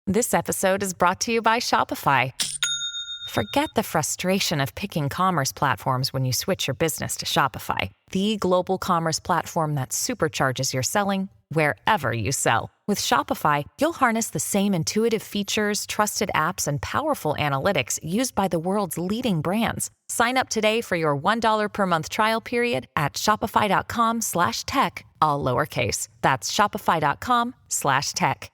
This episode is brought to you by Shopify. Forget the frustration of picking commerce platforms when you switch your business to Shopify, the global commerce platform that supercharges your selling wherever you sell. With Shopify, you'll harness the same intuitive features, trusted apps, and powerful analytics used by the world's leading brands. Sign up today for your $1 per month trial period at shopify.com/tech, all lowercase. That's shopify.com/tech.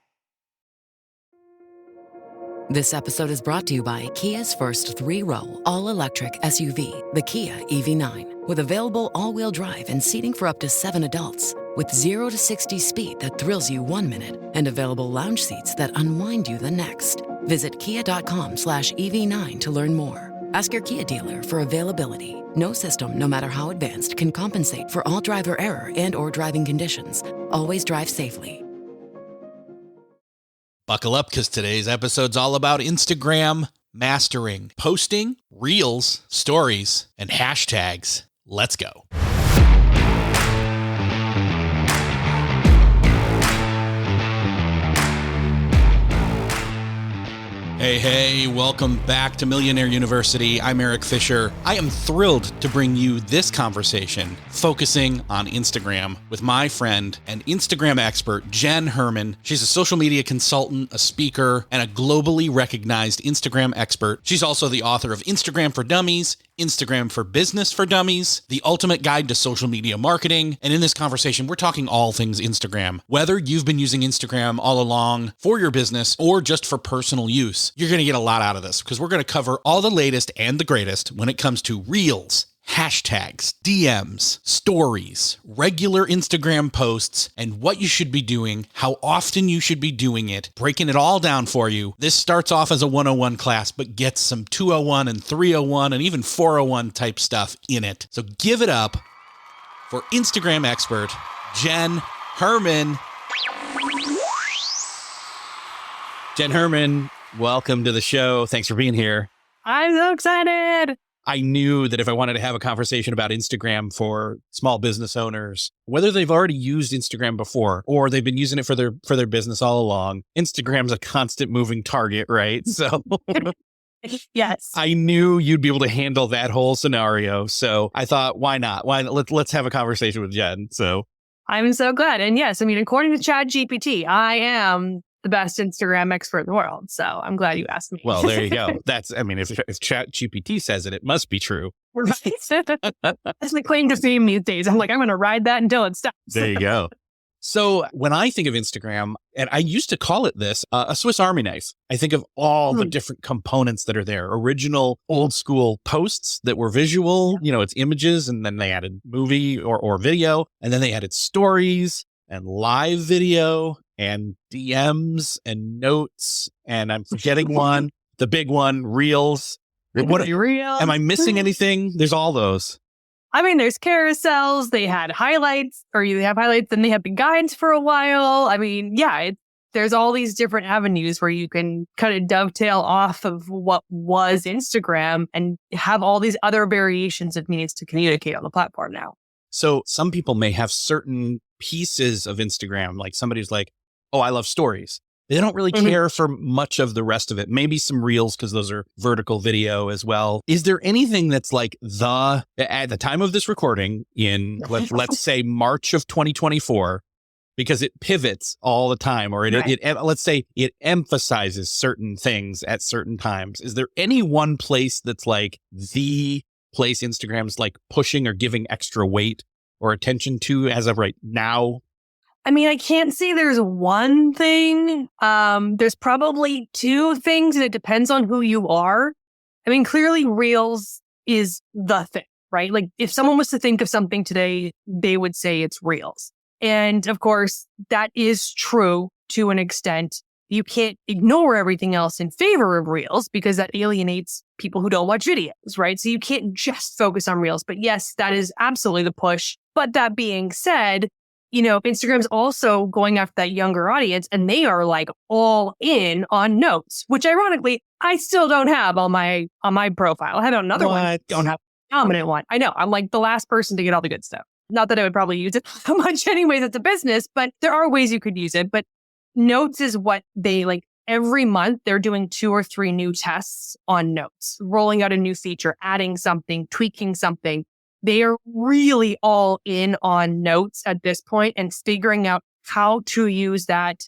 This episode is brought to you by Kia's first 3-row, all-electric SUV, the Kia EV9, with available all-wheel drive and seating for up to 7 adults, with 0 to 60 speed that thrills you 1 minute, and available lounge seats that unwind you the next. Visit kia.com/EV9 to learn more. Ask your Kia dealer for availability. No system, no matter how advanced, can compensate for all driver error and or driving conditions. Always drive safely. Buckle up, because today's episode's all about Instagram mastering, posting, reels, stories, and hashtags. Let's go. Hey, welcome back to Millionaire University. I'm Eric Fisher. I am thrilled to bring you this conversation focusing on Instagram with my friend and Instagram expert, Jenn Herman. She's a social media consultant, a speaker, and a globally recognized Instagram expert. She's also the author of Instagram for Dummies, Instagram for Business for Dummies, The Ultimate Guide to Social Media Marketing. And in this conversation, we're talking all things Instagram. Whether you've been using Instagram all along for your business or just for personal use, you're going to get a lot out of this, because we're going to cover all the latest and the greatest when it comes to reels, hashtags, DMs, stories, regular Instagram posts, and what you should be doing, how often you should be doing it, breaking it all down for you. This starts off as a 101 class, but gets some 201 and 301 and even 401 type stuff in it. So give it up for Instagram expert, Jenn Herman. Jenn Herman, welcome to the show. Thanks for being here. I'm so excited. I knew that if I wanted to have a conversation about Instagram for small business owners, whether they've already used Instagram before or they've been using it for their business all along, Instagram's a constant moving target, right? So yes, I knew you'd be able to handle that whole scenario. So I thought, why not? Let's have a conversation with Jenn. So I'm so glad. And yes, I mean, according to ChatGPT, I am the best Instagram expert in the world. So I'm glad you asked me. Well, there you go. If ChatGPT says it, it must be true. Right. That's my claim to fame these days. I'm like, I'm going to ride that until it stops. There you go. So when I think of Instagram, and I used to call it this, a Swiss Army knife, I think of all the different components that are there. Original old school posts that were visual, it's images, and then they added movie or video, and then they added stories and live video and DMs and notes, and I'm forgetting one, the big one, reels. Reels. Am I missing anything? There's all those. I mean, there's carousels. They had highlights, or you have highlights, then they have been guides for a while. I mean, yeah, there's all these different avenues where you can kind of dovetail off of what was Instagram and have all these other variations of means to communicate on the platform now. So some people may have certain pieces of Instagram, like somebody's like, oh, I love stories. They don't really care for much of the rest of it. Maybe some reels, because those are vertical video as well. Is there anything that's like at the time of this recording in, let's say March of 2024, because it pivots all the time, or let's say it emphasizes certain things at certain times. Is there any one place that's like the place Instagram's like pushing or giving extra weight or attention to as of right now? I mean, I can't say there's one thing. There's probably two things, and it depends on who you are. I mean, clearly Reels is the thing, right? Like if someone was to think of something today, they would say it's Reels. And of course, that is true to an extent. You can't ignore everything else in favor of Reels, because that alienates people who don't watch videos, right? So you can't just focus on Reels. But yes, that is absolutely the push. But that being said, Instagram's also going after that younger audience, and they are like all in on notes, which ironically, I still don't have on my profile. I have another one. I don't have a dominant one. I know. I'm like the last person to get all the good stuff. Not that I would probably use it so much anyways. It's a business, but there are ways you could use it. But notes is what they like. every month they're doing 2 or 3 new tests on notes, rolling out a new feature, adding something, tweaking something. They are really all in on notes at this point and figuring out how to use that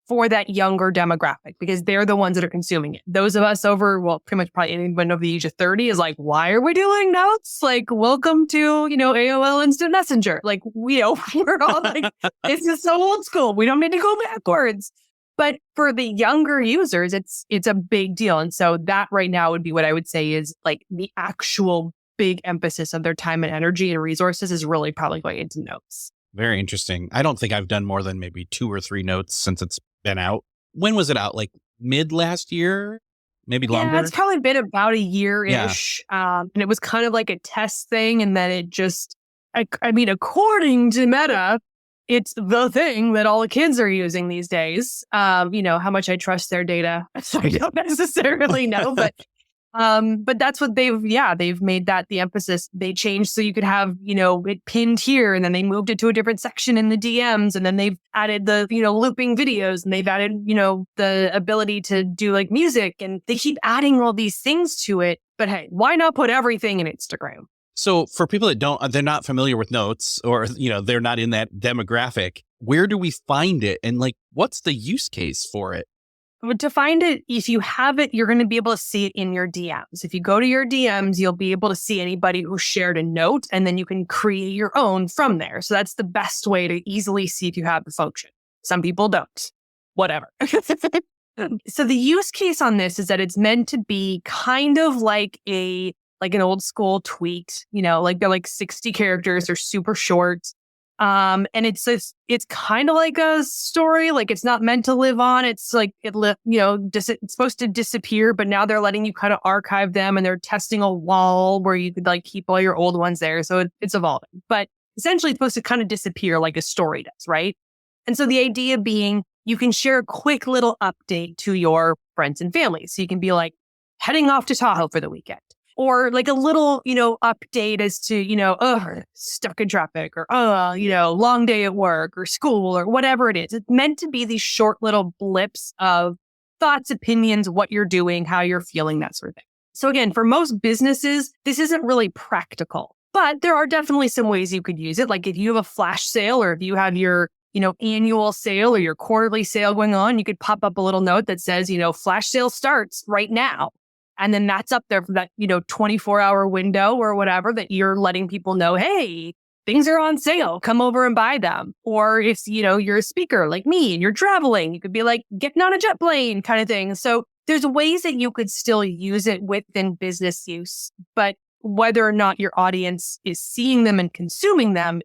for that younger demographic, because they're the ones that are consuming it. Those of us over, well, pretty much probably anyone over the age of 30 is like, why are we doing notes? Like, welcome to, AOL Instant Messenger. Like, we're all like, this is so old school. We don't need to go backwards. But for the younger users, it's a big deal. And so that right now would be what I would say is like the actual big emphasis of their time and energy and resources is really probably going into notes. Very interesting. I don't think I've done more than maybe 2 or 3 notes since it's been out. When was it out? Like mid last year? Maybe longer? Yeah, it's probably been about a year-ish. Yeah. And it was kind of like a test thing. And then it just, I mean, according to Meta, it's the thing that all the kids are using these days. How much I trust their data, I don't necessarily know, but that's what they've made that the emphasis. They changed so you could have, it pinned here, and then they moved it to a different section in the DMs, and then they've added the, looping videos, and they've added, the ability to do like music, and they keep adding all these things to it. But hey, why not put everything in Instagram? So for people that they're not familiar with notes, or, they're not in that demographic, where do we find it? And like, what's the use case for it? But to find it, if you have it, you're going to be able to see it in your DMs. If you go to your DMs, you'll be able to see anybody who shared a note, and then you can create your own from there. So that's the best way to easily see if you have the function. Some people don't. Whatever. So the use case on this is that it's meant to be kind of like an old school tweet, like they're like 60 characters, they're super short. And it's kind of like a story, like it's not meant to live on. It's like, it's supposed to disappear, but now they're letting you kind of archive them, and they're testing a wall where you could like keep all your old ones there. So it's evolving, but essentially it's supposed to kind of disappear like a story does, right? And so the idea being you can share a quick little update to your friends and family. So you can be like heading off to Tahoe for the weekend. Or like a little, update as to, stuck in traffic, or, long day at work or school or whatever it is. It's meant to be these short little blips of thoughts, opinions, what you're doing, how you're feeling, that sort of thing. So again, for most businesses, this isn't really practical, but there are definitely some ways you could use it. Like if you have a flash sale, or if you have your, annual sale or your quarterly sale going on, you could pop up a little note that says, flash sale starts right now. And then that's up there for that, 24-hour window or whatever, that you're letting people know, hey, things are on sale, come over and buy them. Or if, you're a speaker like me and you're traveling, you could be like getting on a jet plane kind of thing. So there's ways that you could still use it within business use, but whether or not your audience is seeing them and consuming them,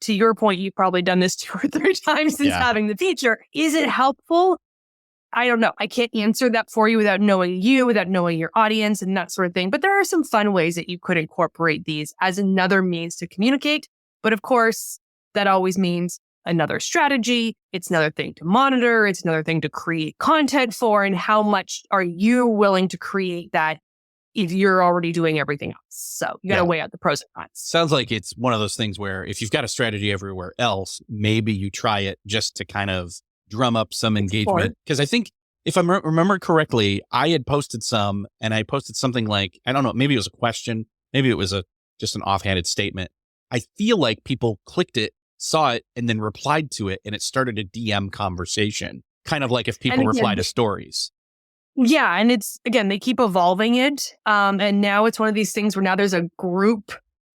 to your point, you've probably done this 2 or 3 times since having the feature. Is it helpful? I don't know. I can't answer that for you without knowing your audience and that sort of thing. But there are some fun ways that you could incorporate these as another means to communicate. But of course, that always means another strategy. It's another thing to monitor. It's another thing to create content for. And how much are you willing to create that if you're already doing everything else? So you got to weigh out the pros and cons. Sounds like it's one of those things where if you've got a strategy everywhere else, maybe you try it just to kind of drum up some engagement. Because I think if I remember correctly, I had posted some, and I posted something like, I don't know, maybe it was a question, maybe it was just an offhanded statement. I feel like people clicked it, saw it, and then replied to it, and it started a DM conversation, kind of like if people reply to stories. Yeah. And it's, again, they keep evolving it. And now it's one of these things where now there's a group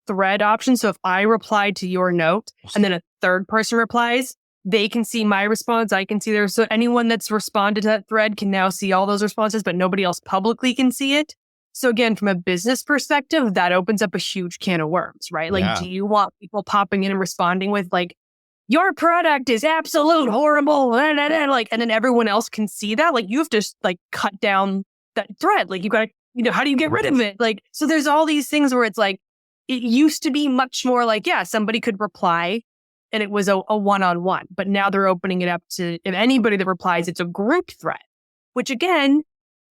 thread option. So if I reply to your note and then a third person replies, they can see my response. I can see theirs. So anyone that's responded to that thread can now see all those responses, but nobody else publicly can see it. So again, from a business perspective, that opens up a huge can of worms, right? Like, do you want people popping in and responding with like, your product is absolute horrible, and then everyone else can see that? Like, you have to like cut down that thread. Like, you got to, how do you get rid of it? Like, so there's all these things where it's like, it used to be much more like, somebody could reply and it was a one-on-one, but now they're opening it up to, if anybody that replies, it's a group thread, which again,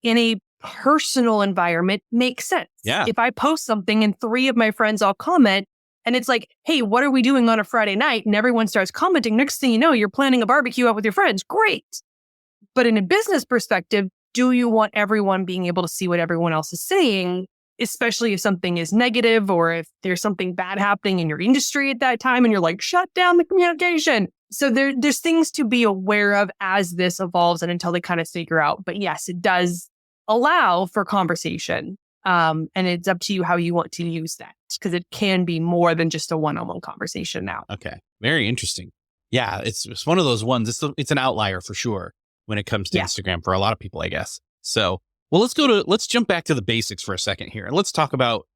in a personal environment makes sense. Yeah. If I post something and 3 of my friends all comment, and it's like, hey, what are we doing on a Friday night? And everyone starts commenting. Next thing you know, you're planning a barbecue out with your friends. Great. But in a business perspective, do you want everyone being able to see what everyone else is saying, especially if something is negative or if there's something bad happening in your industry at that time and you're like, shut down the communication. So there's things to be aware of as this evolves and until they kind of figure out. But yes, it does allow for conversation. And it's up to you how you want to use that because it can be more than just a one-on-one conversation now. Okay. Very interesting. Yeah, it's one of those ones. It's an outlier for sure when it comes to Instagram for a lot of people, I guess. So, well, let's jump back to the basics for a second here and let's talk about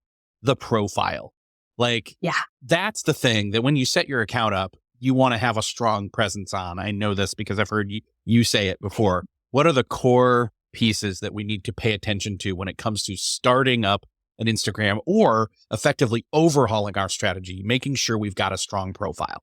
the profile. Like, that's the thing that when you set your account up, you want to have a strong presence on. I know this because I've heard you say it before. What are the core pieces that we need to pay attention to when it comes to starting up an Instagram or effectively overhauling our strategy, making sure we've got a strong profile?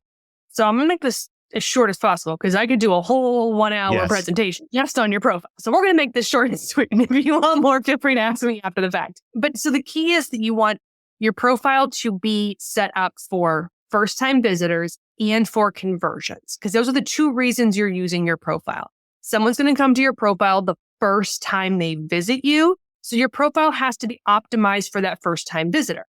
So I'm going to make this as short as possible because I could do a whole 1 hour presentation just on your profile. So we're going to make this short and sweet. And if you want more, feel free to ask me after the fact. But so the key is that you want your profile to be set up for first-time visitors and for conversions because those are the two reasons you're using your profile. Someone's going to come to your profile the first time they visit you. So your profile has to be optimized for that first-time visitor.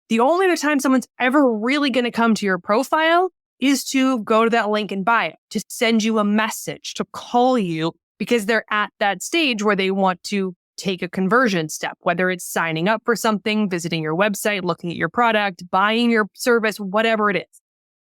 The only other time someone's ever really going to come to your profile is to go to that link in bio, to send you a message, to call you because they're at that stage where they want to take a conversion step, whether it's signing up for something, visiting your website, looking at your product, buying your service, whatever it is.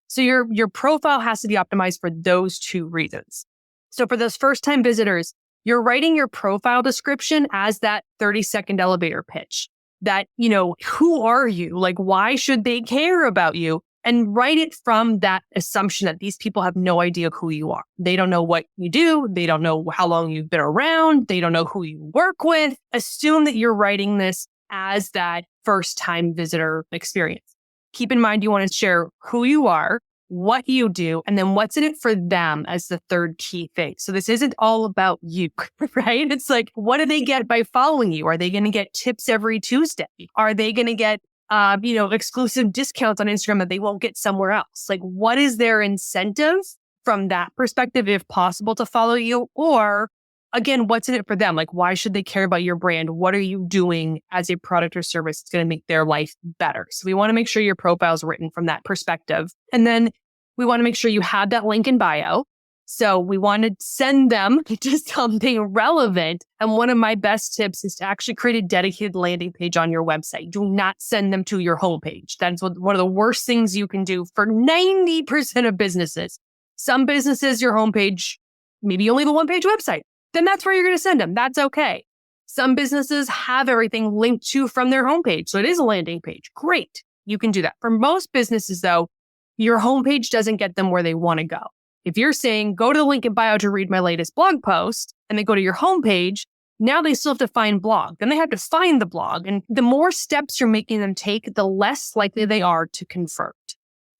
So your profile has to be optimized for those two reasons. So for those first-time visitors, you're writing your profile description as that 30-second elevator pitch that, who are you? Like, why should they care about you? And write it from that assumption that these people have no idea who you are. They don't know what you do. They don't know how long you've been around. They don't know who you work with. Assume that you're writing this as that first-time visitor experience. Keep in mind, you want to share who you are, what you do, and then what's in it for them as the third key thing. So this isn't all about you, right? It's like, what do they get by following you? Are they going to get tips every Tuesday? Are they going to get exclusive discounts on Instagram that they won't get somewhere else? Like, what is their incentive from that perspective, if possible, to follow you? Or again, what's in it for them? Like, why should they care about your brand? What are you doing as a product or service that's going to make their life better? So we want to make sure your profile is written from that perspective. And then we want to make sure you have that link in bio. So we want to send them to something relevant. And one of my best tips is to actually create a dedicated landing page on your website. Do not send them to your homepage. That's one of the worst things you can do for 90% of businesses. Some businesses, your homepage, maybe you only have a one-page website. Then that's where you're going to send them. That's okay. Some businesses have everything linked to from their homepage. So it is a landing page. Great. You can do that. For most businesses, though, your homepage doesn't get them where they want to go. If you're saying, go to the link in bio to read my latest blog post, and they go to your homepage, now they still have to find blog. Then they have to find the blog. And the more steps you're making them take, the less likely they are to convert.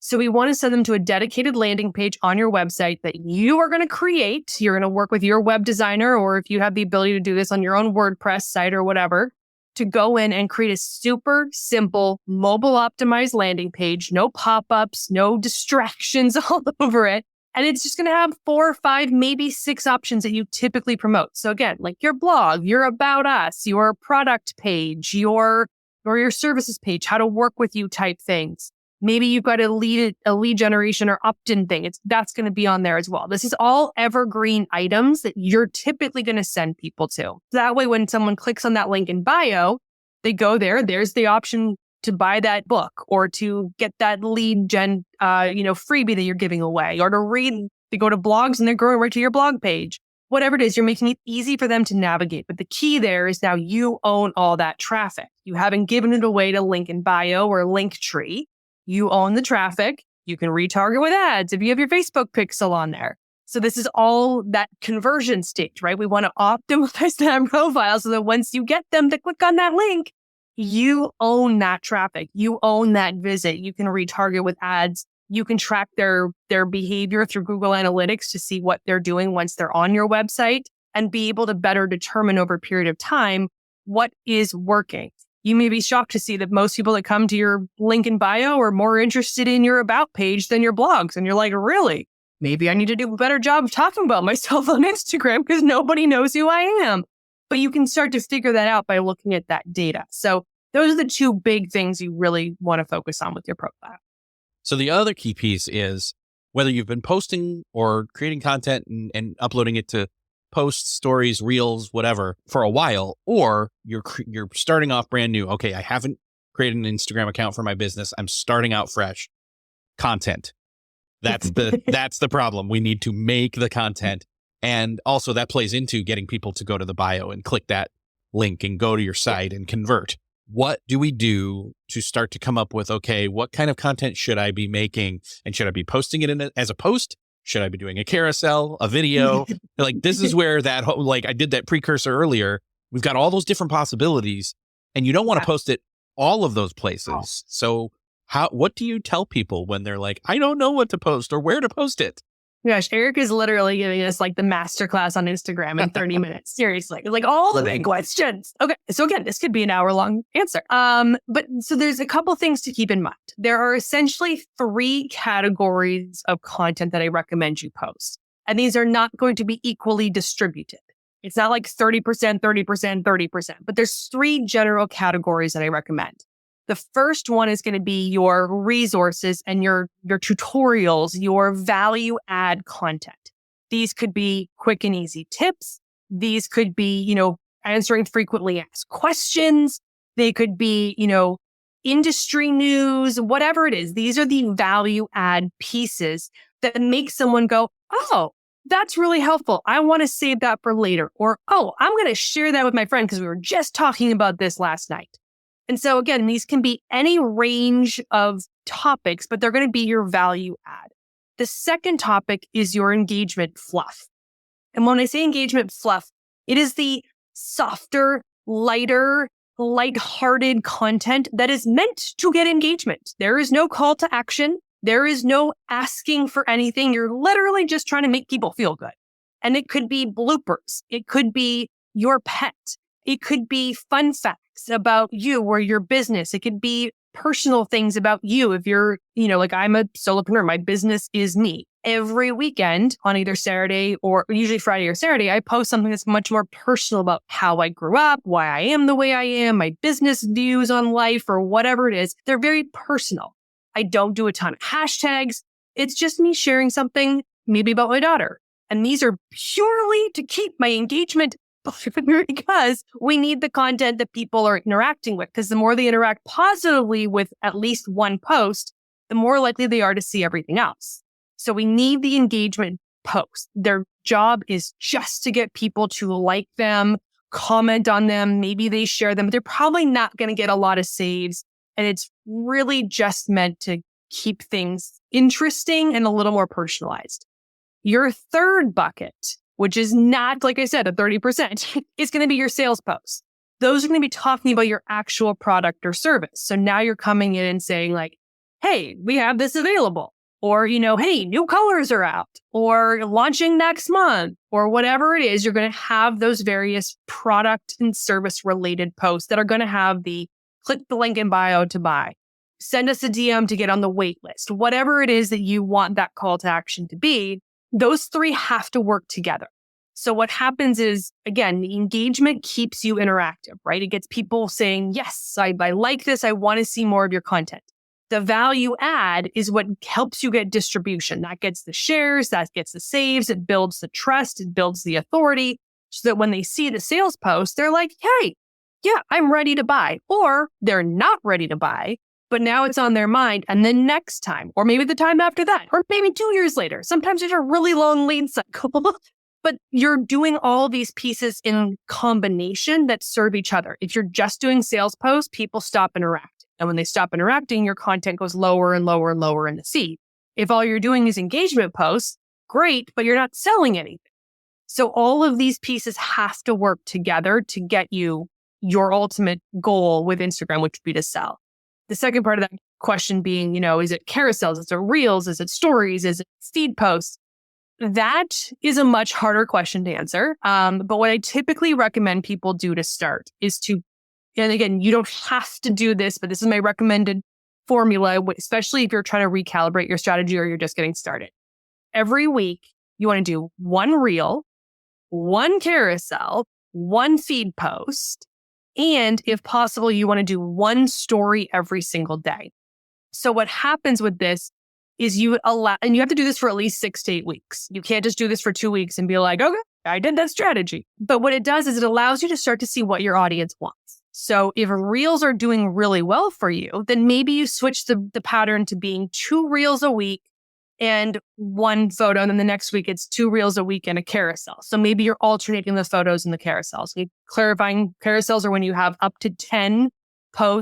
So we want to send them to a dedicated landing page on your website that you are going to create. You're going to work with your web designer, or if you have the ability to do this on your own WordPress site or whatever, to go in and create a super simple mobile optimized landing page. No pop-ups, no distractions all over it. And it's just going to have 4 or 5, maybe 6 options that you typically promote. So again, like your blog, your about us, your product page, your services page, how to work with you type things. Maybe you've got a lead generation or opt-in thing. That's going to be on there as well. This is all evergreen items that you're typically going to send people to. That way, when someone clicks on that link in bio, they go there. There's the option to buy that book or to get that lead gen, freebie that you're giving away, or to read. They go to blogs and they're going right to your blog page. Whatever it is, you're making it easy for them to navigate. But the key there is now you own all that traffic. You haven't given it away to link in bio or Linktree. You own the traffic. You can retarget with ads if you have your Facebook pixel on there. So this is all that conversion stage, right? We want to optimize that profile so that once you get them to click on that link, you own that traffic. You own that visit. You can retarget with ads. You can track their behavior through Google Analytics to see what they're doing once they're on your website and be able to better determine over a period of time what is working. You may be shocked to see that most people that come to your link in bio are more interested in your about page than your blogs. And you're like, really? maybe I need to do a better job of talking about myself on Instagram because nobody knows who I am. But you can start to figure that out by looking at that data. So those are the two big things you really want to focus on with your profile. So the other key piece is whether you've been posting or creating content and uploading it to posts, stories, reels, whatever for a while, or you're starting off brand new. Okay, I haven't created an Instagram account for my business. I'm starting out fresh. Content. That's the problem. We need to make the content. And also that plays into getting people to go to the bio and click that link and go to your site and convert. What do we do to start to come up with, okay, what kind of content should I be making? And should I be posting it as a post? Should I be doing a carousel, a video? Like, this is where that, like I did that precursor earlier. We've got all those different possibilities and you don't want to post it all of those places. So what do you tell people when they're like, I don't know what to post or where to post it? Gosh, Eric is literally giving us like the masterclass on Instagram in 30 minutes. Seriously, like all the big questions. Okay, so again, this could be an hour-long answer. But so there's a couple things to keep in mind. There are essentially 3 categories of content that I recommend you post. And these are not going to be equally distributed. It's not like 30%, 30%, 30%, but there's 3 general categories that I recommend. The first one is going to be your resources and your tutorials, your value add content. These could be quick and easy tips. These could be, answering frequently asked questions. They could be, industry news, whatever it is. These are the value add pieces that make someone go, oh, that's really helpful. I want to save that for later. Or, oh, I'm going to share that with my friend because we were just talking about this last night. And so again, these can be any range of topics, but they're going to be your value add. The second topic is your engagement fluff. And when I say engagement fluff, it is the softer, lighter, lighthearted content that is meant to get engagement. There is no call to action. There is no asking for anything. You're literally just trying to make people feel good. And it could be bloopers. It could be your pet. It could be fun facts about you or your business. It could be personal things about you. If you're, like I'm a solopreneur, my business is me. Every weekend on either Saturday or usually Friday or Saturday, I post something that's much more personal about how I grew up, why I am the way I am, my business views on life or whatever it is. They're very personal. I don't do a ton of hashtags. It's just me sharing something maybe about my daughter. And these are purely to keep my engagement because we need the content that people are interacting with. Because the more they interact positively with at least one post, the more likely they are to see everything else. So we need the engagement post. Their job is just to get people to like them, comment on them. Maybe they share them, but they're probably not going to get a lot of saves. And it's really just meant to keep things interesting and a little more personalized. Your third bucket, which is not, like I said, a 30%, is going to be your sales posts. Those are going to be talking about your actual product or service. So now you're coming in and saying like, hey, we have this available. Or, hey, new colors are out. Or launching next month. Or whatever it is, you're going to have those various product and service related posts that are going to have the click the link in bio to buy. Send us a DM to get on the wait list. Whatever it is that you want that call to action to be, those 3 have to work together. So what happens is, again, the engagement keeps you interactive, right? It gets people saying, yes, I like this. I want to see more of your content. The value add is what helps you get distribution. That gets the shares, that gets the saves, it builds the trust, it builds the authority so that when they see the sales post, they're like, hey, yeah, I'm ready to buy. Or they're not ready to buy, but now it's on their mind. And then next time, or maybe the time after that, or maybe 2 years later, sometimes there's a really long lead cycle, but you're doing all these pieces in combination that serve each other. If you're just doing sales posts, people stop interacting. And when they stop interacting, your content goes lower and lower and lower in the feed. If all you're doing is engagement posts, great, but you're not selling anything. So all of these pieces have to work together to get you your ultimate goal with Instagram, which would be to sell. The second part of that question being, is it carousels? Is it reels? Is it stories? Is it feed posts? That is a much harder question to answer. But what I typically recommend people do to start is to, and again, you don't have to do this, but this is my recommended formula, especially if you're trying to recalibrate your strategy or you're just getting started. every week, you want to do one reel, one carousel, one feed post, and if possible, you want to do one story every single day. So what happens with this is you allow, and you have to do this for at least 6 to 8 weeks. You can't just do this for 2 weeks and be like, okay, I did that strategy. But what it does is it allows you to start to see what your audience wants. So if reels are doing really well for you, then maybe you switch the pattern to being 2 reels a week and 1 photo. And then the next week it's 2 reels a week and a carousel. So maybe you're alternating the photos and the carousels. Clarifying, carousels are when you have up to 10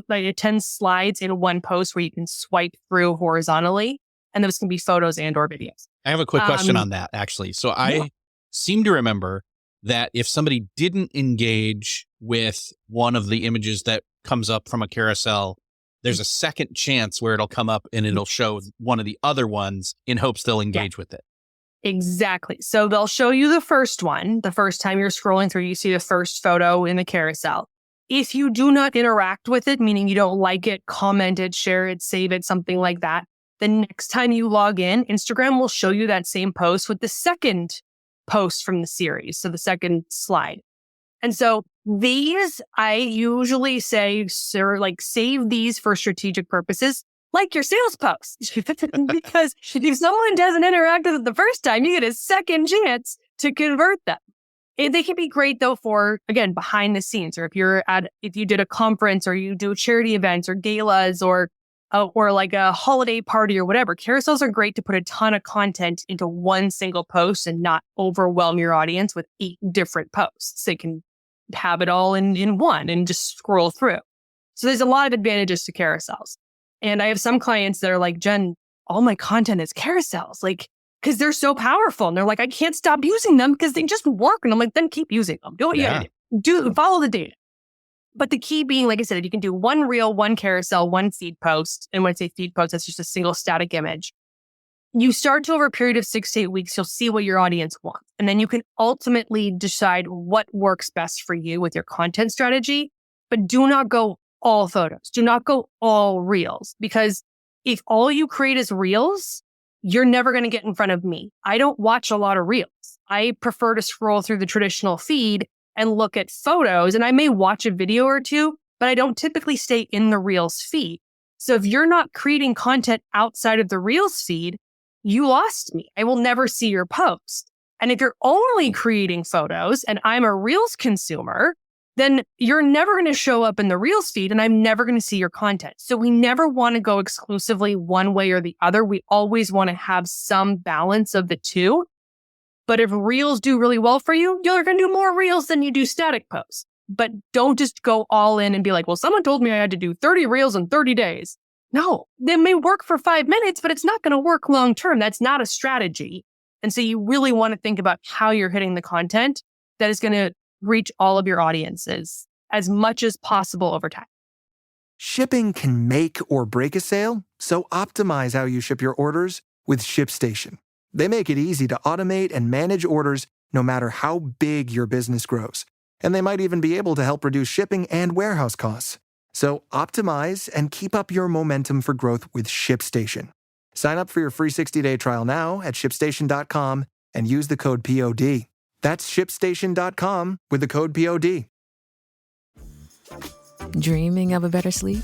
like 10 slides in one post where you can swipe through horizontally. And those can be photos and or videos. I have a quick question on that, actually. So I seem to remember that if somebody didn't engage with one of the images that comes up from a carousel, there's a second chance where it'll come up and it'll show one of the other ones in hopes they'll engage with it. Exactly. So they'll show you the first one. The first time you're scrolling through, you see the first photo in the carousel. If you do not interact with it, meaning you don't like it, comment it, share it, save it, something like that, the next time you log in, Instagram will show you that same post with the second post from the series. So the second slide. And so these, I usually say, sir, like save these for strategic purposes, like your sales posts. Because if someone doesn't interact with it the first time, you get a second chance to convert them. They can be great though for, again, behind the scenes, or if you did a conference or you do charity events or galas or like a holiday party or whatever. Carousels are great to put a ton of content into one single post and not overwhelm your audience with 8 different posts. They can have it all in one and just scroll through. So there's a lot of advantages to carousels. And I have some clients that are like, Jen, all my content is carousels, like, because they're so powerful. And they're like, I can't stop using them because they just work. And I'm like, then keep using them. Do what you gotta do. Follow the data. But the key being, like I said, you can do 1 reel, 1 carousel, 1 feed post. And when I say feed post, that's just a single static image. You start to, over a period of 6 to 8 weeks, you'll see what your audience wants. And then you can ultimately decide what works best for you with your content strategy. But do not go all photos. Do not go all reels. Because if all you create is reels, you're never going to get in front of me. I don't watch a lot of reels. I prefer to scroll through the traditional feed and look at photos. And I may watch a video or two, but I don't typically stay in the Reels feed. So if you're not creating content outside of the Reels feed, you lost me. I will never see your post. And if you're only creating photos and I'm a Reels consumer, then you're never going to show up in the Reels feed and I'm never going to see your content. So we never want to go exclusively one way or the other. We always want to have some balance of the two. But if reels do really well for you, you're going to do more reels than you do static posts. But don't just go all in and be like, well, someone told me I had to do 30 reels in 30 days. No, they may work for 5 minutes, but it's not going to work long term. That's not a strategy. And so you really want to think about how you're hitting the content that is going to reach all of your audiences as much as possible over time. Shipping can make or break a sale, so optimize how you ship your orders with ShipStation. They make it easy to automate and manage orders no matter how big your business grows. And they might even be able to help reduce shipping and warehouse costs. So optimize and keep up your momentum for growth with ShipStation. Sign up for your free 60-day trial now at ShipStation.com and use the code POD. That's ShipStation.com with the code POD. Dreaming of a better sleep?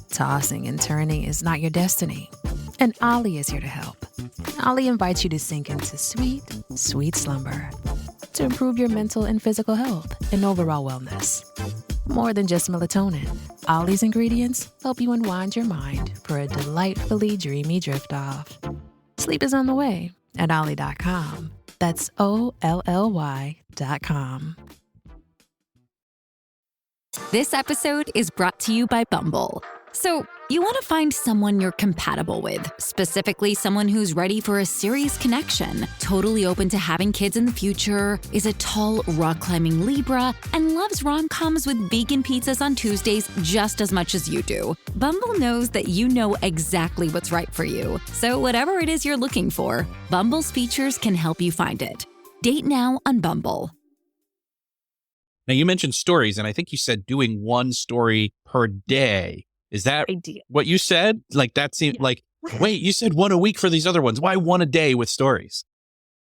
Tossing and turning is not your destiny. And Ollie is here to help. Ollie invites you to sink into sweet, sweet slumber to improve your mental and physical health and overall wellness. More than just melatonin, Ollie's ingredients help you unwind your mind for a delightfully dreamy drift off. Sleep is on the way at Ollie.com. That's OLLY.com. This episode is brought to you by Bumble. So, you want to find someone you're compatible with, specifically someone who's ready for a serious connection, totally open to having kids in the future, is a tall, rock-climbing Libra, and loves rom-coms with vegan pizzas on Tuesdays just as much as you do. Bumble knows that you know exactly what's right for you. So whatever it is you're looking for, Bumble's features can help you find it. Date now on Bumble. Now, you mentioned stories, and I think you said doing 1 story per day. Is that what you said? Like, that seemed like, wait, you said 1 a week for these other ones. Why 1 a day with stories?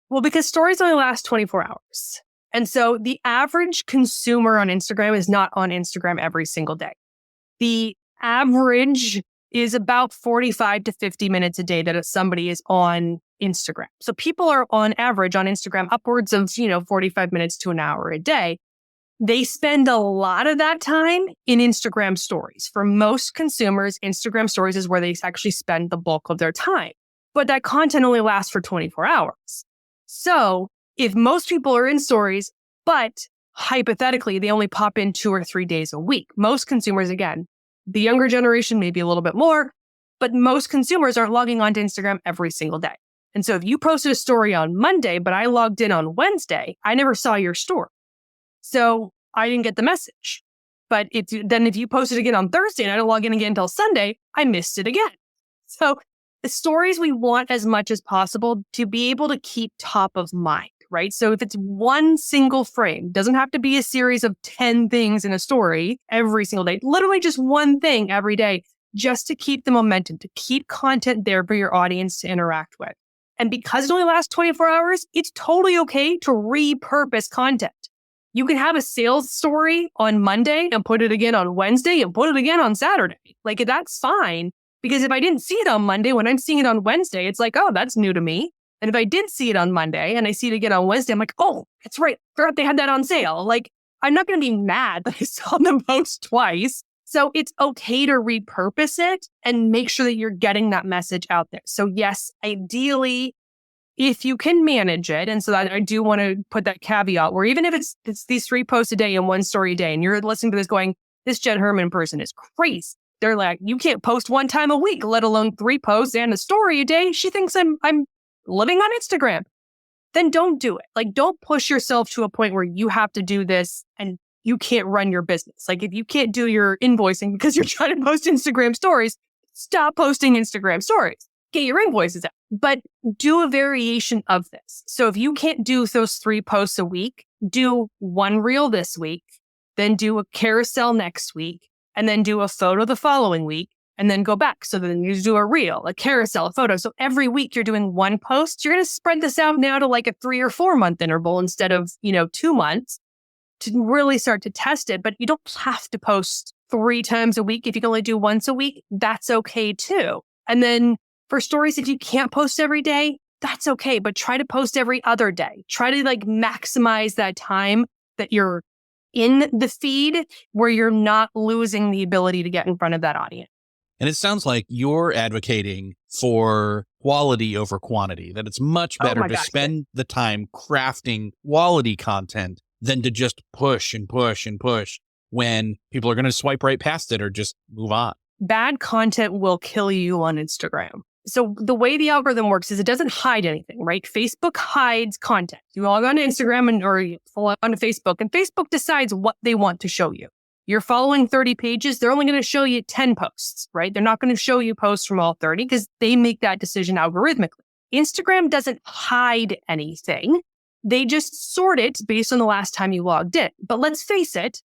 Well, because stories only last 24 hours. And so the average consumer on Instagram is not on Instagram every single day. The average is about 45 to 50 minutes a day that somebody is on Instagram. So people are on average on Instagram upwards of, 45 minutes to an hour a day. They spend a lot of that time in Instagram stories. For most consumers, Instagram stories is where they actually spend the bulk of their time. But that content only lasts for 24 hours. So if most people are in stories, but hypothetically, they only pop in 2 or 3 days a week, most consumers, again, the younger generation, maybe a little bit more, but most consumers aren't logging onto Instagram every single day. And so if you posted a story on Monday, but I logged in on Wednesday, I never saw your story. So I didn't get the message. But if you posted again on Thursday and I don't log in again until Sunday, I missed it again. So the stories we want as much as possible to be able to keep top of mind, right? So if it's one single frame, doesn't have to be a series of 10 things in a story every single day, literally just one thing every day, just to keep the momentum, to keep content there for your audience to interact with. And because it only lasts 24 hours, it's totally okay to repurpose content. You can have a sales story on Monday and put it again on Wednesday and put it again on Saturday. Like, that's fine. Because if I didn't see it on Monday, when I'm seeing it on Wednesday, it's like, oh, that's new to me. And if I did see it on Monday and I see it again on Wednesday, I'm like, oh, that's right. I forgot they had that on sale. Like, I'm not going to be mad that I saw the post twice. So it's okay to repurpose it and make sure that you're getting that message out there. So yes, ideally, if you can manage it, and so that I do want to put that caveat where even if it's these 3 posts a day and 1 story a day, and you're listening to this going, this Jenn Herman person is crazy. They're like, you can't post 1 time a week, let alone 3 posts and a story a day. She thinks I'm living on Instagram. Then don't do it. Like, don't push yourself to a point where you have to do this and you can't run your business. Like, if you can't do your invoicing because you're trying to post Instagram stories, stop posting Instagram stories. Get your invoices out, but do a variation of this. So if you can't do those 3 posts a week, do 1 reel this week, then do a carousel next week, and then do a photo the following week, and then go back. So then you do a reel, a carousel, a photo. So every week you're doing 1 post. You're going to spread this out now to like a 3 or 4 month interval instead of, 2 months to really start to test it. But you don't have to post 3 times a week. If you can only do once a week, that's okay too. And then for stories, if you can't post every day, that's okay. But try to post every other day. Try to maximize that time that you're in the feed where you're not losing the ability to get in front of that audience. And it sounds like you're advocating for quality over quantity, that it's much better to spend the time crafting quality content than to just push and push and push when people are going to swipe right past it or just move on. Bad content will kill you on Instagram. So the way the algorithm works is it doesn't hide anything, right? Facebook hides content. You log on to Instagram or you log on to Facebook, and Facebook decides what they want to show you. You're following 30 pages, they're only going to show you 10 posts, right? They're not going to show you posts from all 30 because they make that decision algorithmically. Instagram doesn't hide anything. They just sort it based on the last time you logged in. But let's face it,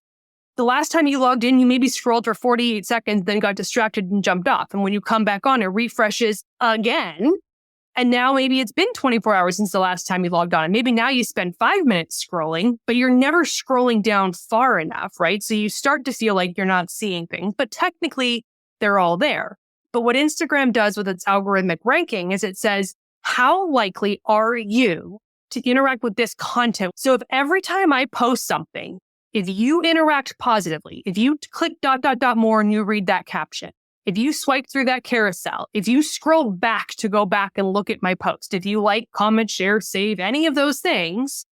the last time you logged in, you maybe scrolled for 48 seconds, then got distracted and jumped off. And when you come back on, it refreshes again. And now maybe it's been 24 hours since the last time you logged on. And maybe now you spend 5 minutes scrolling, but you're never scrolling down far enough, right? So you start to feel like you're not seeing things, but technically they're all there. But what Instagram does with its algorithmic ranking is it says, how likely are you to interact with this content? So if every time I post something, if you interact positively, if you click ... more and you read that caption, if you swipe through that carousel, if you scroll back to go back and look at my post, if you like, comment, share, save, any of those things,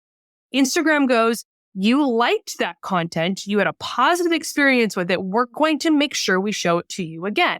Instagram goes, you liked that content, you had a positive experience with it, we're going to make sure we show it to you again.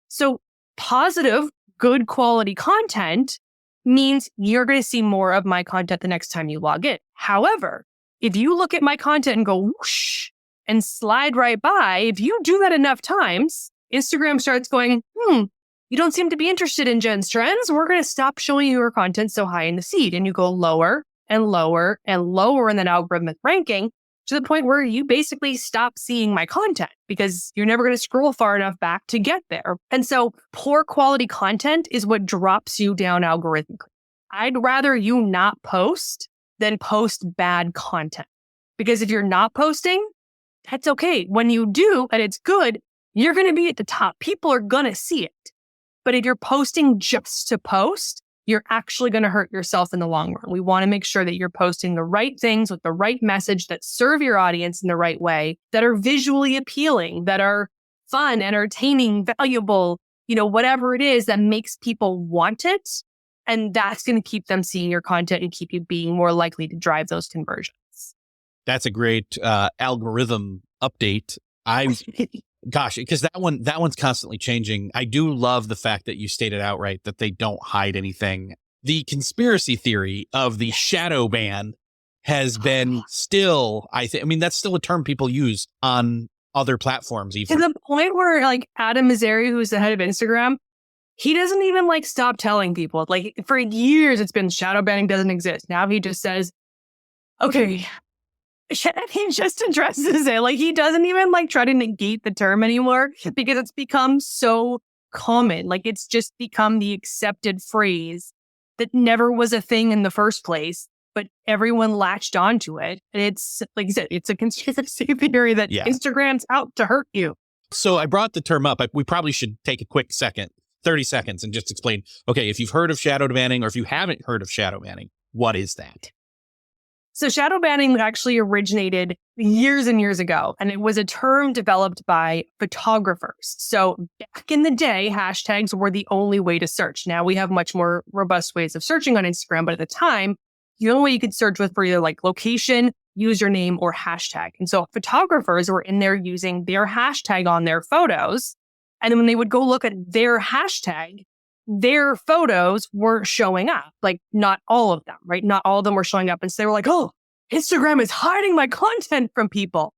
So positive, good quality content means you're going to see more of my content the next time you log in. However, if you look at my content and go whoosh and slide right by, if you do that enough times, Instagram starts going, you don't seem to be interested in Jenn's trends. We're going to stop showing you your content so high in the feed. And you go lower and lower and lower in that algorithmic ranking to the point where you basically stop seeing my content because you're never going to scroll far enough back to get there. And so poor quality content is what drops you down algorithmically. I'd rather you not post than post bad content. Because if you're not posting, that's okay. When you do, and it's good, you're going to be at the top. People are going to see it. But if you're posting just to post, you're actually going to hurt yourself in the long run. We want to make sure that you're posting the right things with the right message that serve your audience in the right way, that are visually appealing, that are fun, entertaining, valuable, whatever it is that makes people want it. And that's going to keep them seeing your content and keep you being more likely to drive those conversions. That's a great algorithm update. Gosh, because that one's constantly changing. I do love the fact that you stated outright that they don't hide anything. The conspiracy theory of the shadow ban has been still, that's still a term people use on other platforms even. To the point where Adam Mosseri, who's the head of Instagram, he doesn't even stop telling people. For years, it's been shadow banning doesn't exist. Now he just says, okay. He just addresses it. He doesn't even try to negate the term anymore because it's become so common. It's just become the accepted phrase that never was a thing in the first place, but everyone latched onto it. And it's, like I said, it's a conspiracy theory that Instagram's out to hurt you. So I brought the term up. We probably should take a quick 30 seconds and just explain, okay, if you've heard of shadow banning or if you haven't heard of shadow banning, what is that? So shadow banning actually originated years and years ago, and it was a term developed by photographers. So back in the day, hashtags were the only way to search. Now we have much more robust ways of searching on Instagram, but at the time, the only way you could search was for either location, username, or hashtag. And so photographers were in there using their hashtag on their photos. And then when they would go look at their hashtag, their photos were showing up, not all of them, right? Not all of them were showing up. And so they were like, oh, Instagram is hiding my content from people.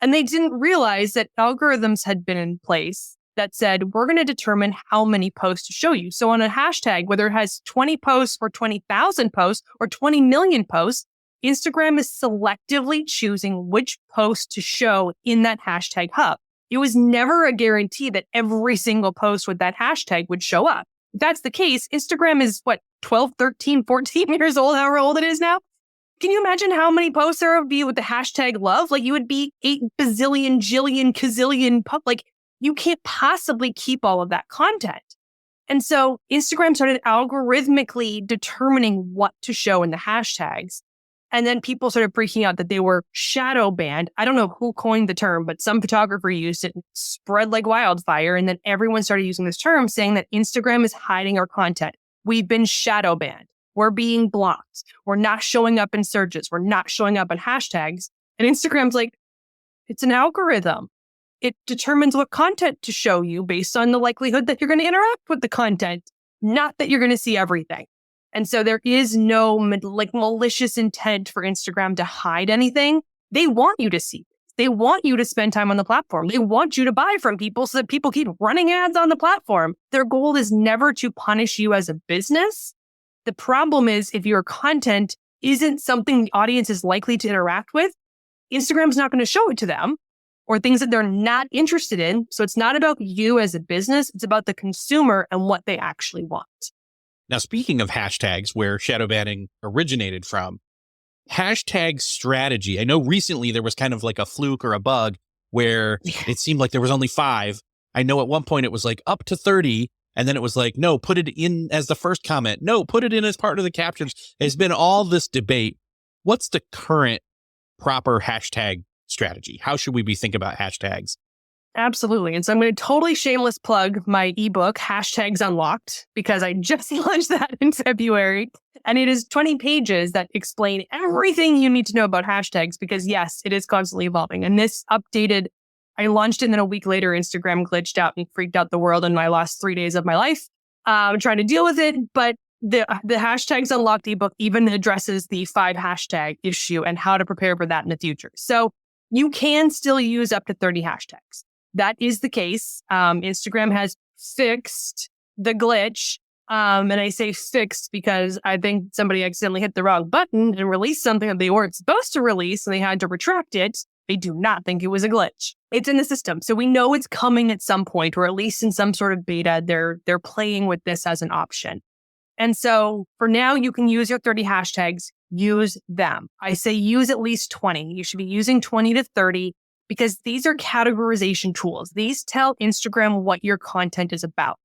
And they didn't realize that algorithms had been in place that said, we're going to determine how many posts to show you. So on a hashtag, whether it has 20 posts or 20,000 posts or 20 million posts, Instagram is selectively choosing which post to show in that hashtag hub. It was never a guarantee that every single post with that hashtag would show up. If that's the case, Instagram is 12, 13, 14 years old, however old it is now. Can you imagine how many posts there would be with the hashtag love? You would be 8 bazillion, jillion, kazillion. You can't possibly keep all of that content. And so Instagram started algorithmically determining what to show in the hashtags. And then people started freaking out that they were shadow banned. I don't know who coined the term, but some photographer used it and spread like wildfire. And then everyone started using this term saying that Instagram is hiding our content. We've been shadow banned. We're being blocked. We're not showing up in searches. We're not showing up in hashtags. And Instagram's it's an algorithm. It determines what content to show you based on the likelihood that you're going to interact with the content, not that you're going to see everything. And so there is no malicious intent for Instagram to hide anything. They want you to see. They want you to spend time on the platform. They want you to buy from people so that people keep running ads on the platform. Their goal is never to punish you as a business. The problem is if your content isn't something the audience is likely to interact with, Instagram's not going to show it to them or things that they're not interested in. So it's not about you as a business. It's about the consumer and what they actually want. Now, speaking of hashtags, where shadow banning originated from, hashtag strategy. I know recently there was kind of a fluke or a bug where it seemed like there was only 5. I know at one point it was up to 30. And then it was no, put it in as the first comment. No, put it in as part of the captions. There's been all this debate. What's the current proper hashtag strategy? How should we be thinking about hashtags? Absolutely. And so I'm going to totally shameless plug my ebook, Hashtags Unlocked, because I just launched that in February. And it is 20 pages that explain everything you need to know about hashtags because, yes, it is constantly evolving. And this updated, I launched it and then a week later, Instagram glitched out and freaked out the world and I lost 3 days of my life trying to deal with it. But the Hashtags Unlocked ebook even addresses the 5 hashtag issue and how to prepare for that in the future. So you can still use up to 30 hashtags. That is the case. Instagram has fixed the glitch. And I say fixed because I think somebody accidentally hit the wrong button and released something that they weren't supposed to release and they had to retract it. They do not think it was a glitch. It's in the system. So we know it's coming at some point, or at least in some sort of beta, they're playing with this as an option. And so for now, you can use your 30 hashtags, use them. I say use at least 20. You should be using 20 to 30 because these are categorization tools. These tell Instagram what your content is about.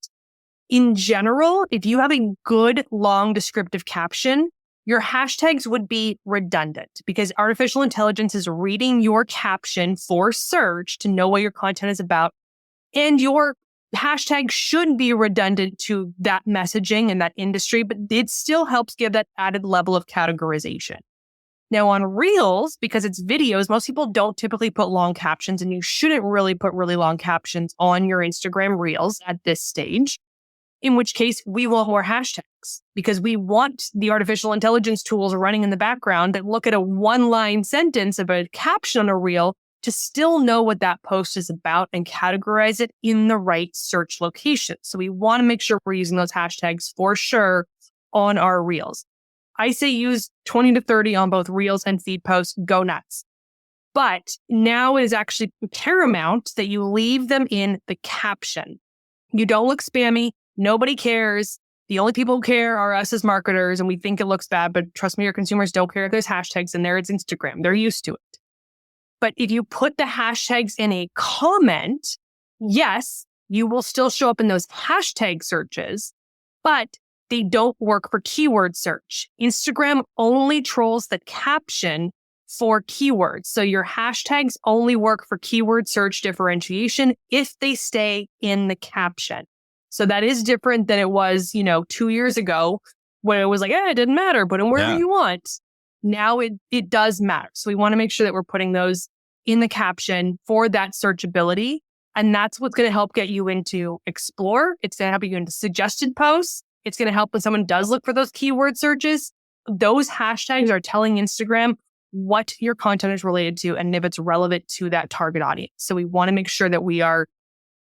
In general, if you have a good, long descriptive caption, your hashtags would be redundant because artificial intelligence is reading your caption for search to know what your content is about. And your hashtag should be redundant to that messaging and that industry, but it still helps give that added level of categorization. Now on Reels, because it's videos, most people don't typically put long captions, and you shouldn't really put really long captions on your Instagram Reels at this stage. In which case, we want more hashtags because we want the artificial intelligence tools running in the background that look at a one-line sentence of a caption on a reel to still know what that post is about and categorize it in the right search location. So we want to make sure we're using those hashtags for sure on our reels. I say use 20 to 30 on both reels and feed posts. Go nuts. But now it is actually paramount that you leave them in the caption. You don't look spammy. Nobody cares. The only people who care are us as marketers, and we think it looks bad, but trust me, your consumers don't care if there's hashtags in there. It's Instagram. They're used to it. But if you put the hashtags in a comment, yes, you will still show up in those hashtag searches, but they don't work for keyword search. Instagram only trolls the caption for keywords. So your hashtags only work for keyword search differentiation if they stay in the caption. So that is different than it was, 2 years ago when it was like, it didn't matter, put them wherever you want. Now it does matter. So we want to make sure that we're putting those in the caption for that searchability. And that's what's going to help get you into Explore. It's going to help you into suggested posts. It's going to help when someone does look for those keyword searches. Those hashtags are telling Instagram what your content is related to and if it's relevant to that target audience. So we want to make sure that we are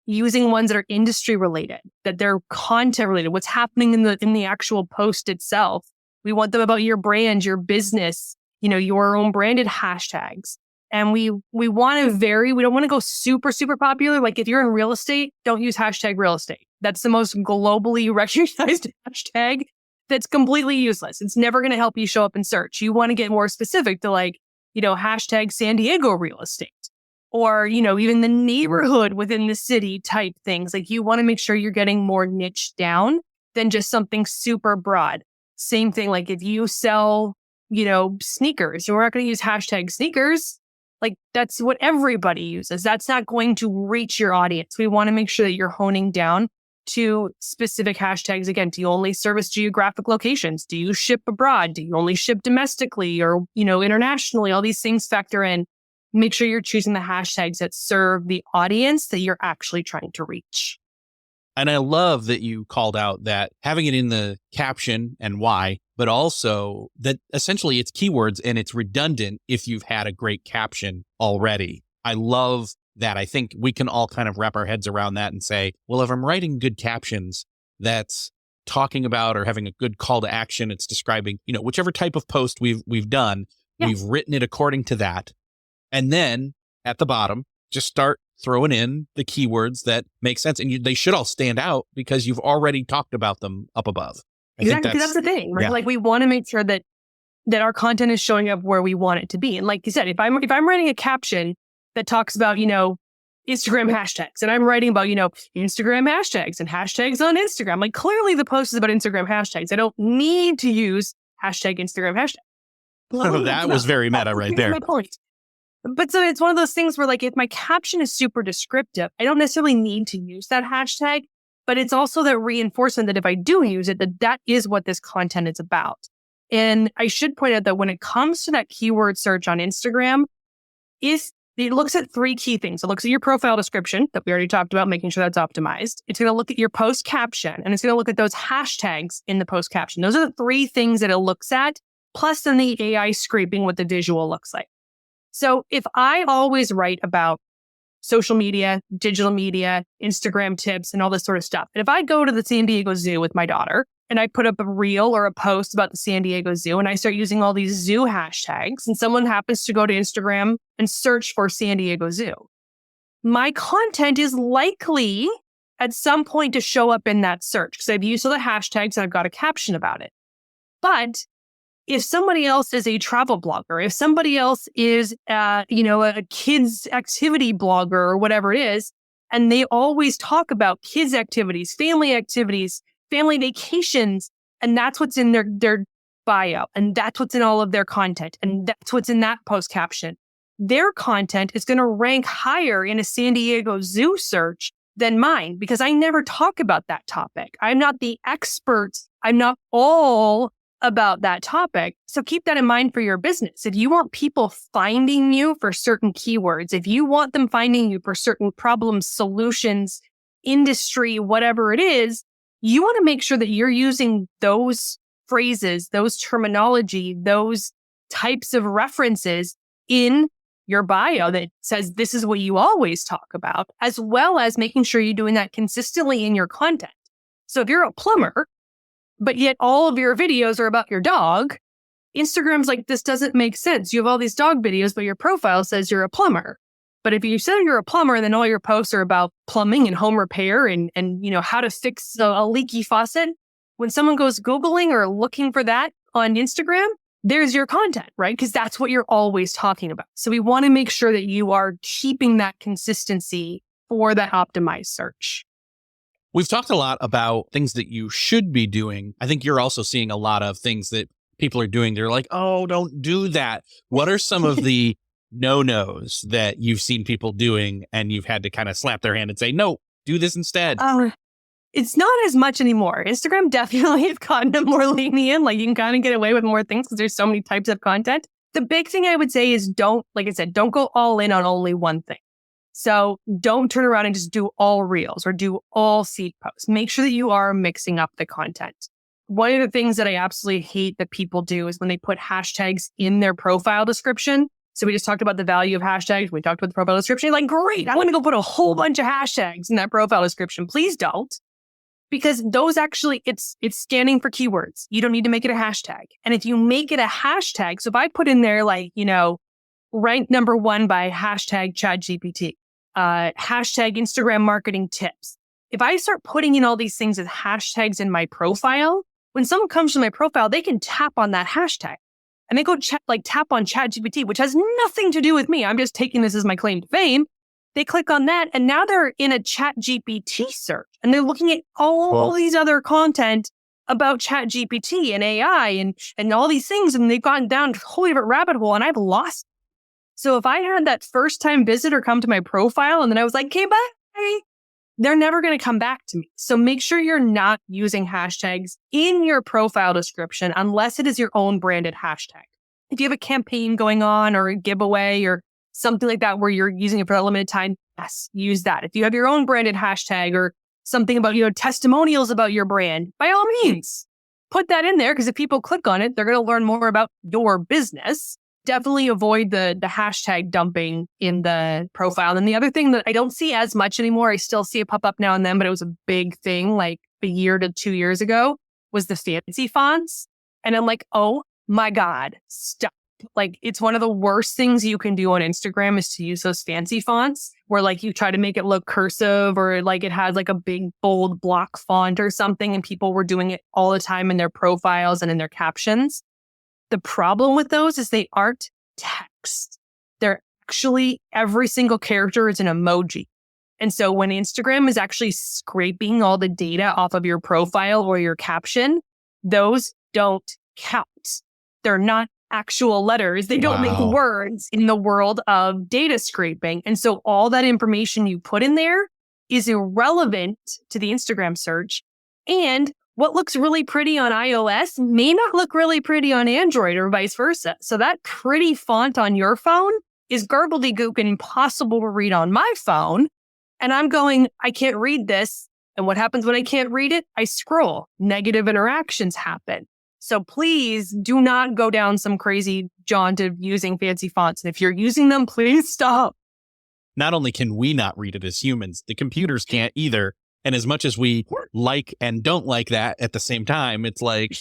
using ones that are industry related, that they're content related, what's happening in the actual post itself. We want them about your brand, your business, your own branded hashtags. And we want to vary. We don't want to go super, super popular. Like if you're in real estate, don't use hashtag real estate. That's the most globally recognized hashtag that's completely useless. It's never going to help you show up in search. You want to get more specific to hashtag San Diego real estate. Or, even the neighborhood within the city type things. Like you want to make sure you're getting more niche down than just something super broad. Same thing, like if you sell, sneakers, we're not going to use hashtag sneakers. Like that's what everybody uses. That's not going to reach your audience. We want to make sure that you're honing down to specific hashtags. Again, do you only service geographic locations? Do you ship abroad? Do you only ship domestically or, internationally? All these things factor in. Make sure you're choosing the hashtags that serve the audience that you're actually trying to reach. And I love that you called out that having it in the caption and why, but also that essentially it's keywords and it's redundant if you've had a great caption already. I love that. I think we can all kind of wrap our heads around that and say, well, if I'm writing good captions, that's talking about or having a good call to action. It's describing, whichever type of post we've done, we've written it according to that. And then at the bottom, just start throwing in the keywords that make sense. And they should all stand out because you've already talked about them up above. Exactly. Because that's the thing, right? Yeah. Like we want to make sure that our content is showing up where we want it to be. And like you said, if I'm writing a caption that talks about, Instagram hashtags, and I'm writing about, Instagram hashtags and hashtags on Instagram, like clearly the post is about Instagram hashtags. I don't need to use hashtag Instagram hashtag. That was very meta right there. My point. But so it's one of those things where like if my caption is super descriptive, I don't necessarily need to use that hashtag, but it's also that reinforcement that if I do use it, that is what this content is about. And I should point out that when it comes to that keyword search on Instagram, if it looks at three key things. It looks at your profile description that we already talked about, making sure that's optimized. It's going to look at your post caption, and it's going to look at those hashtags in the post caption. Those are the three things that it looks at, plus then the AI scraping what the visual looks like. So if I always write about social media, digital media, Instagram tips, and all this sort of stuff, and if I go to the San Diego Zoo with my daughter and I put up a reel or a post about the San Diego Zoo and I start using all these zoo hashtags and someone happens to go to Instagram and search for San Diego Zoo, my content is likely at some point to show up in that search because I've used all the hashtags and I've got a caption about it. But if somebody else is a travel blogger, if somebody else is, a kids activity blogger or whatever it is, and they always talk about kids activities, family vacations, and that's what's in their bio, and that's what's in all of their content, and that's what's in that post caption, their content is going to rank higher in a San Diego Zoo search than mine because I never talk about that topic. I'm not the expert. I'm not all about that topic. So keep that in mind for your business. If you want people finding you for certain keywords, if you want them finding you for certain problems, solutions, industry, whatever it is, you want to make sure that you're using those phrases, those terminology, those types of references in your bio that says this is what you always talk about, as well as making sure you're doing that consistently in your content. So if you're a plumber, but yet all of your videos are about your dog, Instagram's like, this doesn't make sense. You have all these dog videos, but your profile says you're a plumber. But if you say you're a plumber and then all your posts are about plumbing and home repair and how to fix a leaky faucet, when someone goes Googling or looking for that on Instagram, there's your content, right? Because that's what you're always talking about. So we want to make sure that you are keeping that consistency for that optimized search. We've talked a lot about things that you should be doing. I think you're also seeing a lot of things that people are doing. They're like, oh, don't do that. What are some of the no-nos that you've seen people doing and you've had to kind of slap their hand and say, no, do this instead? It's not as much anymore. Instagram definitely has gotten more lenient. Like you can kind of get away with more things because there's so many types of content. The big thing I would say is don't go all in on only one thing. So don't turn around and just do all reels or do all seed posts. Make sure that you are mixing up the content. One of the things that I absolutely hate that people do is when they put hashtags in their profile description. So we just talked about the value of hashtags. We talked about the profile description. You're like, great, I'm going to go put a whole bunch of hashtags in that profile description. Please don't. Because those actually, it's scanning for keywords. You don't need to make it a hashtag. And if you make it a hashtag, so if I put in there ranked number 1 by hashtag ChatGPT, hashtag Instagram marketing tips. If I start putting in all these things as hashtags in my profile, when someone comes to my profile, they can tap on that hashtag and they go tap on ChatGPT, which has nothing to do with me. I'm just taking this as my claim to fame. They click on that and now they're in a ChatGPT search and they're looking at all these other content about ChatGPT and AI and all these things. And they've gone down a whole different rabbit hole and I've lost. So if I had that first time visitor come to my profile and then I was like, okay, bye, they're never going to come back to me. So make sure you're not using hashtags in your profile description unless it is your own branded hashtag. If you have a campaign going on or a giveaway or something like that where you're using it for a limited time, yes, use that. If you have your own branded hashtag or something about, testimonials about your brand, by all means, put that in there because if people click on it, they're going to learn more about your business. Definitely avoid the hashtag dumping in the profile. And the other thing that I don't see as much anymore, I still see it pop up now and then, but it was a big thing like a year to 2 years ago, was the fancy fonts. And I'm like, oh my God, stop. Like it's one of the worst things you can do on Instagram is to use those fancy fonts where like you try to make it look cursive or like it has like a big bold block font or something. And people were doing it all the time in their profiles and in their captions. The problem with those is they aren't text. They're actually, every single character is an emoji. And so when Instagram is actually scraping all the data off of your profile or your caption, those don't count. They're not actual letters. They don't make words in the world of data scraping. And so all that information you put in there is irrelevant to the Instagram search. And what looks really pretty on iOS may not look really pretty on Android or vice versa. So that pretty font on your phone is garbledy-gook and impossible to read on my phone. And I'm going, I can't read this. And what happens when I can't read it? I scroll. Negative interactions happen. So please do not go down some crazy jaunt of using fancy fonts. And if you're using them, please stop. Not only can we not read it as humans, the computers can't either. And as much as we like and don't like that at the same time, it's like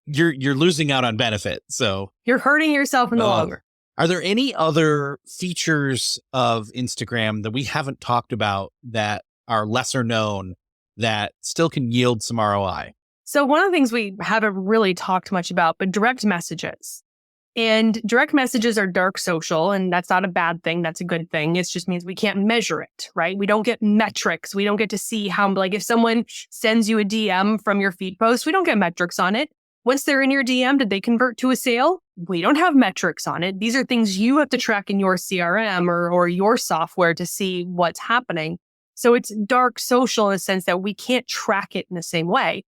you're losing out on benefit. So you're hurting yourself in the long run. Are there any other features of Instagram that we haven't talked about that are lesser known that still can yield some ROI? So one of the things we haven't really talked much about, but direct messages. And direct messages are dark social, and that's not a bad thing. That's a good thing. It just means we can't measure it, right? We don't get metrics. We don't get to see how, like, if someone sends you a DM from your feed post, we don't get metrics on it. Once they're in your DM, did they convert to a sale? We don't have metrics on it. These are things you have to track in your CRM or your software to see what's happening. So it's dark social in the sense that we can't track it in the same way.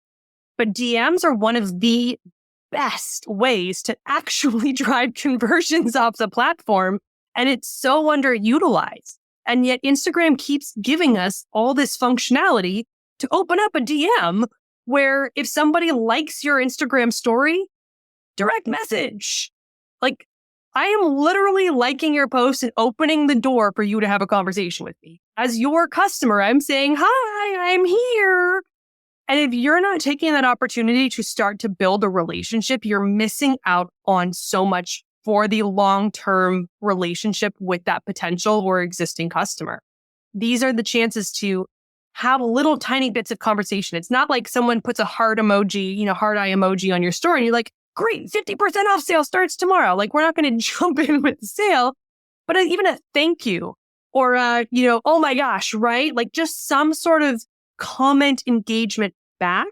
But DMs are one of the best ways to actually drive conversions off the platform. And it's so underutilized. And yet Instagram keeps giving us all this functionality to open up a DM where if somebody likes your Instagram story, direct message. Like, I am literally liking your post and opening the door for you to have a conversation with me. As your customer, I'm saying, hi, I'm here. And if you're not taking that opportunity to start to build a relationship, you're missing out on so much for the long-term relationship with that potential or existing customer. These are the chances to have little tiny bits of conversation. It's not like someone puts a heart emoji, heart eye emoji on your story and you're like, great, 50% off sale starts tomorrow. Like, we're not going to jump in with the sale, but even a thank you or, oh my gosh, right? Like, just some sort of comment engagement back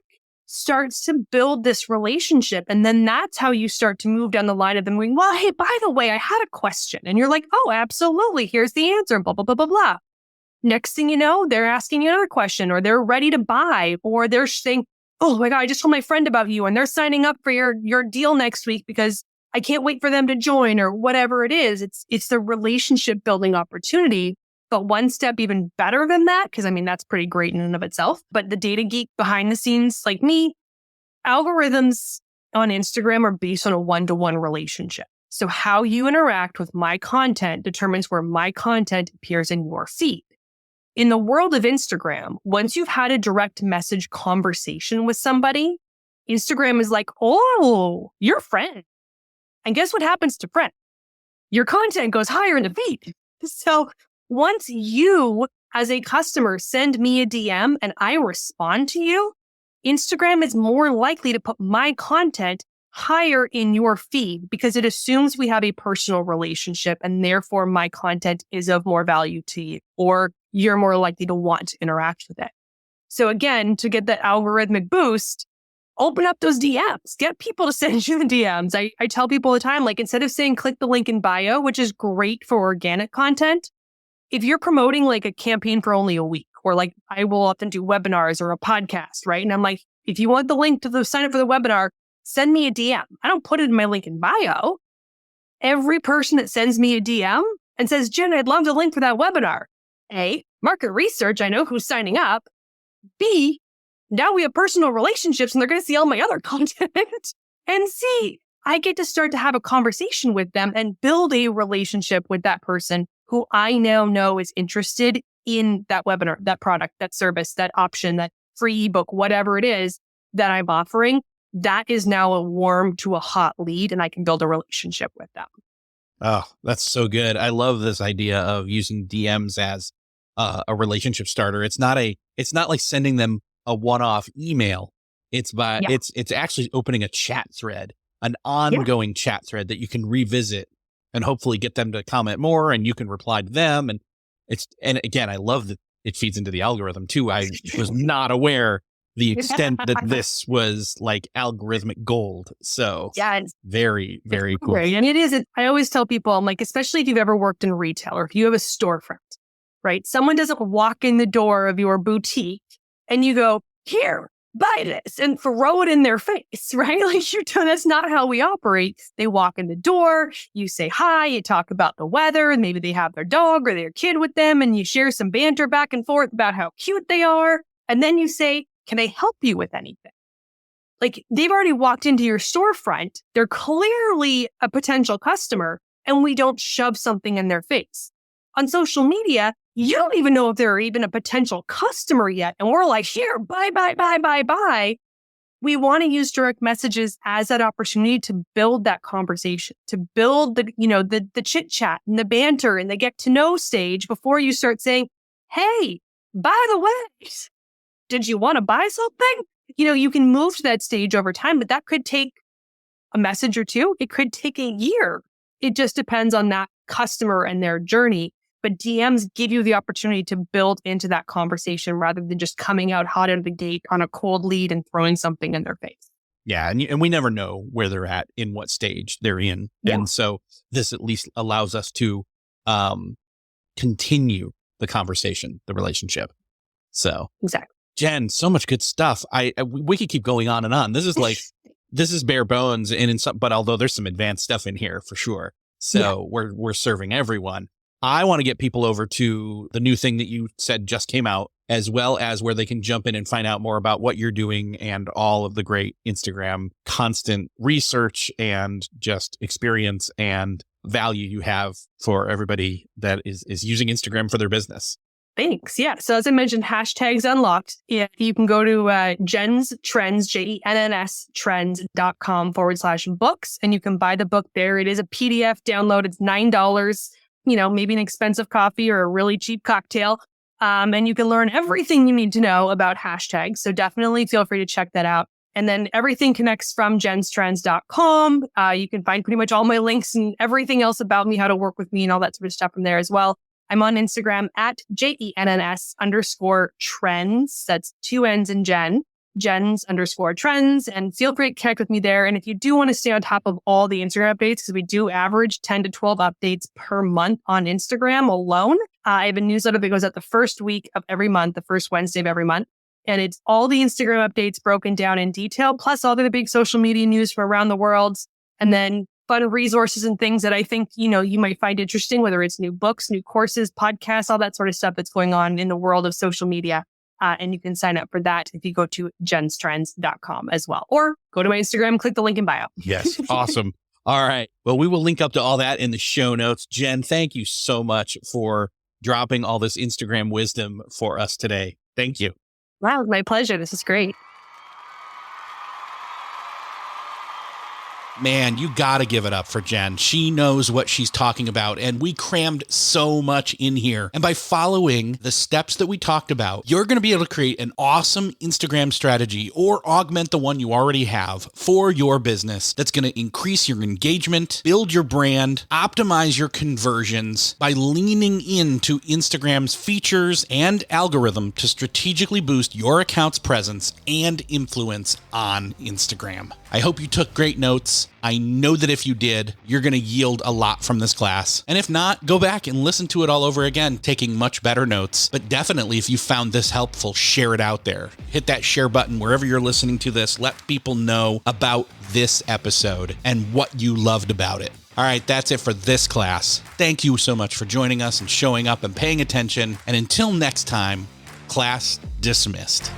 starts to build this relationship. And then that's how you start to move down the line of them going, well, hey, by the way, I had a question. And you're like, oh, absolutely. Here's the answer, blah, blah, blah, blah, blah. Next thing you know, they're asking you another question or they're ready to buy or they're saying, oh my God, I just told my friend about you and they're signing up for your deal next week because I can't wait for them to join or whatever it is. It's the relationship building opportunity. But one step even better than that, because that's pretty great in and of itself. But the data geek behind the scenes like me, algorithms on Instagram are based on a one-to-one relationship. So how you interact with my content determines where my content appears in your feed. In the world of Instagram, once you've had a direct message conversation with somebody, Instagram is like, oh, you're friend. And guess what happens to friend? Your content goes higher in the feed. So once you, as a customer, send me a DM and I respond to you, Instagram is more likely to put my content higher in your feed because it assumes we have a personal relationship and therefore my content is of more value to you or you're more likely to want to interact with it. So again, to get that algorithmic boost, open up those DMs, get people to send you the DMs. I tell people all the time, like, instead of saying click the link in bio, which is great for organic content, if you're promoting like a campaign for only a week, or like I will often do webinars or a podcast, right? And I'm like, if you want the link to sign up for the webinar, send me a DM. I don't put it in my link in bio. Every person that sends me a DM and says, Jen, I'd love the link for that webinar. A, market research, I know who's signing up. B, now we have personal relationships and they're going to see all my other content. And C, I get to start to have a conversation with them and build a relationship with that person who I now know is interested in that webinar, that product, that service, that option, that free ebook, whatever it is that I'm offering. That is now a warm to a hot lead and I can build a relationship with them. Oh, that's so good. I love this idea of using DMs as a relationship starter. It's not like sending them a one-off email. It's actually opening a chat thread, an ongoing chat thread that you can revisit and hopefully get them to comment more and you can reply to them. And again, I love that it feeds into the algorithm too. I was not aware the extent that this was like algorithmic gold. So yeah, it's very, very cool. Great. And it is, I always tell people, I'm like, especially if you've ever worked in retail or if you have a storefront, right? Someone doesn't walk in the door of your boutique and you go, here, buy this and throw it in their face, right? Like that's not how we operate. They walk in the door, you say hi, you talk about the weather, and maybe they have their dog or their kid with them and you share some banter back and forth about how cute they are. And then you say, can I help you with anything? Like they've already walked into your storefront. They're clearly a potential customer and we don't shove something in their face. On social media, you don't even know if they're even a potential customer yet. And we're like, here, buy. We want to use direct messages as that opportunity to build that conversation, to build the chit chat and the banter and the get to know stage before you start saying, hey, by the way, did you want to buy something? You can move to that stage over time, but that could take a message or two. It could take a year. It just depends on that customer and their journey. But DMs give you the opportunity to build into that conversation rather than just coming out hot out of the gate on a cold lead and throwing something in their face. Yeah. And we never know where they're at, in what stage they're in. Yeah. And so this at least allows us to continue the conversation, the relationship. So exactly. Jenn, so much good stuff. We could keep going on and on. This is like, this is bare bones, and in some, but although there's some advanced stuff in here for sure. So we're serving everyone. I want to get people over to the new thing that you said just came out, as well as where they can jump in and find out more about what you're doing and all of the great Instagram constant research and just experience and value you have for everybody that is using Instagram for their business. Thanks. Yeah. So as I mentioned, hashtags unlocked. Yeah, you can go to Jenn's Trends, JENNS trends.com/books, and you can buy the book there. It is a PDF download. It's $9, maybe an expensive coffee or a really cheap cocktail. And you can learn everything you need to know about hashtags. So definitely feel free to check that out. And then everything connects from jenstrends.com. You can find pretty much all my links and everything else about me, how to work with me and all that sort of stuff from there as well. I'm on Instagram at JENNS_trends. That's 2 N's in Jenn, Jens_trends. And feel free to connect with me there. And if you do want to stay on top of all the Instagram updates, because we do average 10 to 12 updates per month on Instagram alone, I have a newsletter that goes out the first week of every month, the first Wednesday of every month. And it's all the Instagram updates broken down in detail, plus all the big social media news from around the world. And then fun resources and things that I think, you might find interesting, whether it's new books, new courses, podcasts, all that sort of stuff that's going on in the world of social media. And you can sign up for that if you go to jenstrends.com as well, or go to my Instagram, click the link in bio. Yes. Awesome. All right. Well, we will link up to all that in the show notes. Jenn, thank you so much for dropping all this Instagram wisdom for us today. Thank you. Wow. My pleasure. This is great. Man, you got to give it up for Jenn. She knows what she's talking about, and we crammed so much in here. And by following the steps that we talked about, you're going to be able to create an awesome Instagram strategy or augment the one you already have for your business that's going to increase your engagement, build your brand, optimize your conversions by leaning into Instagram's features and algorithm to strategically boost your account's presence and influence on Instagram. I hope you took great notes. I know that if you did, you're going to yield a lot from this class. And if not, go back and listen to it all over again, taking much better notes. But definitely, if you found this helpful, share it out there. Hit that share button wherever you're listening to this. Let people know about this episode and what you loved about it. All right, that's it for this class. Thank you so much for joining us and showing up and paying attention. And until next time, class dismissed.